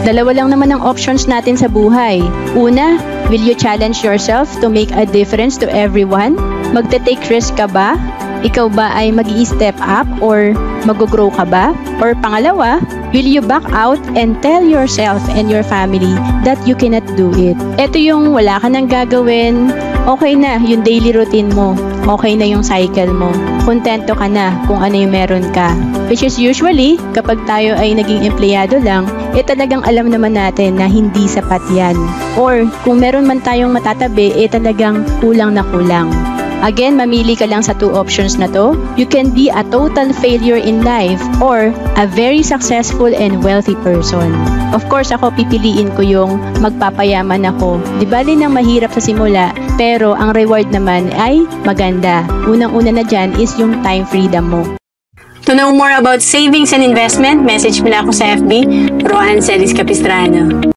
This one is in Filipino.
Dalawa lang naman ang options natin sa buhay. Una, will you challenge yourself to make a difference to everyone? Magte-take risk ka ba? Ikaw ba ay mag-i-step up or mag-grow ka ba? Or pangalawa, will you back out and tell yourself and your family that you cannot do it? Ito yung wala ka nang gagawin, okay na yung daily routine mo, okay na yung cycle mo, kontento ka na kung ano yung meron ka. Which is usually, kapag tayo ay naging empleyado lang, talagang alam naman natin na hindi sapat yan. Or kung meron man tayong matatabi, talagang kulang na kulang. Again, mamili ka lang sa 2 options na to. You can be a total failure in life or a very successful and wealthy person. Of course, ako pipiliin ko yung magpapayaman ako. Di bali nang mahirap sa simula, pero ang reward naman ay maganda. Unang-una na dyan is yung time freedom mo. To know more about savings and investment, message mo na ako sa FB, Roan Celis Capistrano.